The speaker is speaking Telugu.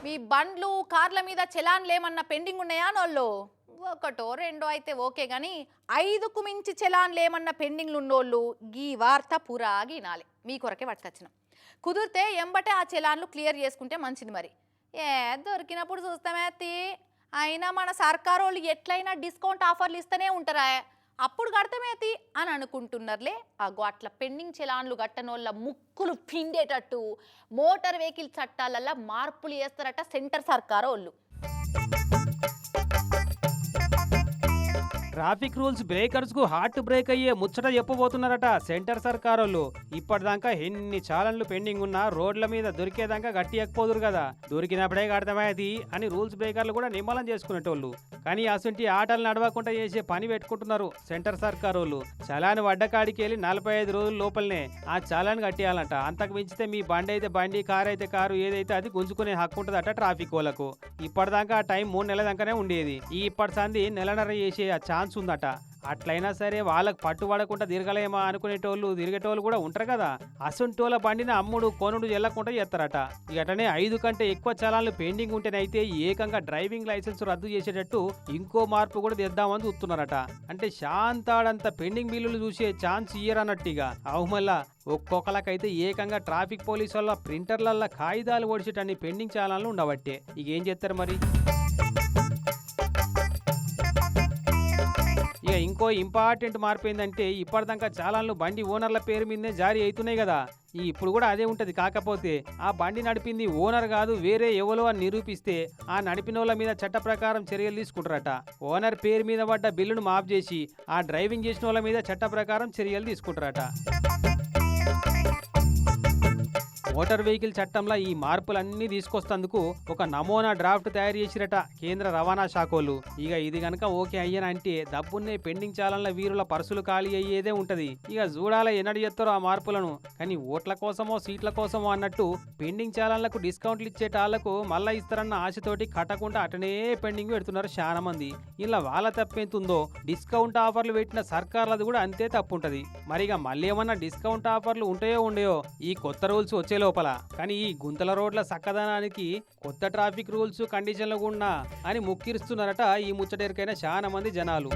మీ బండ్లు కార్ల మీద చలాన్లేమన్నా పెండింగ్ ఉన్నాయా నోళ్ళు? ఒకటో రెండో అయితే ఓకే గాని 5కు మించి చలాన్లేమన్నా పెండింగ్లు ఉన్నోళ్ళు గీ వార్త పురాగినాలి. మీ కొరకే పట్టుకొచ్చినాం. కుదిరితే ఎంబటే ఆ చలాన్లు క్లియర్ చేసుకుంటే మంచిది. మరి ఏ దొరికినప్పుడు చూస్తామే అత్తి. అయినా మన సర్కారోళ్ళు ఎట్లయినా డిస్కౌంట్ ఆఫర్లు ఇస్తూనే ఉంటారా, అప్పుడు కడతామేతి అని అనుకుంటున్నారులే. అగో అట్లా పెండింగ్ చలాన్లు గట్టనోళ్ళ ముక్కులు పిండేటట్టు మోటార్ వెహికల్ చట్టాలల్లో మార్పులు చేస్తారట సెంటర్ సర్కారోళ్ళు. ట్రాఫిక్ రూల్స్ బ్రేకర్స్ కు హార్ట్ బ్రేక్ అయ్యే ముచ్చట చెప్పబోతున్నారట సెంటర్ సర్కారోళ్ళు. ఇప్పటిదాకా ఎన్ని చాలన్లు పెండింగ్ ఉన్నా రోడ్ల మీద దొరికేదాకా గట్టి ఎక్కిపోదురు కదా, దొరికినప్పుడే కడతామేది అని రూల్స్ బ్రేకర్లు కూడా నిమ్మలం చేసుకునేటోళ్ళు. కానీ అసంటి ఆటలు నడవకుండా చేసే పని పెట్టుకుంటున్నారు సెంటర్ సర్కారోళ్ళు. చలాన్ వడ్డకాడికి వెళ్ళి 45 రోజుల లోపలనే ఆ చలాన్ కట్టేయాలంట. అంతకు మించితే మీ బండి అయితే బండి, కారు అయితే కారు, ఏదైతే అది గుంజుకునే హక్కు ఉంటుందట ట్రాఫిక్ వాళ్ళకు. ఇప్పటిదాకా ఆ టైం 3 నెలల దాకానే ఉండేది. ఈ ఇప్పటి సంది నెలన్నర చేసే ఆ ఛాన్స్ ఉందట. అట్లయినా సరే వాళ్ళకు పట్టుబడకుండా తిరగలేమా అనుకునేటోళ్ళు తిరిగేటోళ్ళు కూడా ఉంటారు కదా. అసంటోళ్ళ బండిని అమ్ముడు కొనుడు చెల్లకుండా చేస్తారట. ఇటనే 5 కంటే ఎక్కువ చలాన్లు పెండింగ్ ఉంటేనైతే ఏకంగా డ్రైవింగ్ లైసెన్స్ రద్దు చేసేటట్టు ఇంకో మార్పు కూడా తెద్దామని చూస్తున్నారట. అంటే శాంతాడంత పెండింగ్ బిల్లులు చూసే ఛాన్స్ ఇయ్యరన్నట్టుగా. అవు మళ్ళా ఒక్కొక్కలకైతే ఏకంగా ట్రాఫిక్ పోలీసు వల్ల ప్రింటర్లల్లో కాగితాలు ఓడిచేటన్ని పెండింగ్ చలాన్లు ఉండబట్టే. ఇక ఏం చేస్తారు మరి? ఇక ఇంకో ఇంపార్టెంట్ మార్పు ఏంటంటే ఇప్పటిదాకా చాలాన్లు బండి ఓనర్ల పేరు మీదనే జారీ అవుతున్నాయి కదా. ఇప్పుడు కూడా అదే ఉంటది. కాకపోతే ఆ బండి నడిపింది ఓనర్ కాదు వేరే ఎవరో అని నిరూపిస్తే ఆ నడిపినోళ్ళ మీద చట్ట ప్రకారం చర్యలు తీసుకుంటారట. ఓనర్ పేరు మీద పడ్డ బిల్లును మాఫ్ చేసి ఆ డ్రైవింగ్ చేసిన వాళ్ళ మీద చట్ట ప్రకారం చర్యలు తీసుకుంటారట. మోటార్ వెహికల్ చట్టంలో ఈ మార్పులన్నీ తీసుకొస్తందుకు ఒక నమూనా డ్రాఫ్ట్ తయారు చేసిరట కేంద్ర రవాణా శాఖోళ్ళు. ఇక ఇది గనక ఓకే అయ్యనంటే దబ్బున్నే పెండింగ్ చాలన్ల వీరుల పర్సులు ఖాళీ అయ్యేదే ఉంటది. ఇక చూడాల ఎన్నడు చేస్తారో ఆ మార్పులను. కానీ ఓట్ల కోసమో సీట్ల కోసమో అన్నట్టు పెండింగ్ చాలన్లకు డిస్కౌంట్లు ఇచ్చేటాళ్లకు మళ్ళా ఇస్తారన్న ఆశతోటి కట్టకుండా అటనే పెండింగ్ పెడుతున్నారు చాలా మంది. ఇలా వాళ్ళ తప్పేంతుందో డిస్కౌంట్ ఆఫర్లు పెట్టిన సర్కార్లది కూడా అంతే తప్పు ఉంటది. మరిగా మళ్ళీ ఏమన్నా డిస్కౌంట్ ఆఫర్లు ఉంటాయో ఉండయో ఈ కొత్త రూల్స్ వచ్చే లోపల. కానీ ఈ గుంతల రోడ్ల సక్కదనానికి కొత్త ట్రాఫిక్ రూల్స్ కండిషన్లు కూడా అని ముక్కిరుస్తున్నారట ఈ ముచ్చటేరికైన చాలా మంది జనాలు.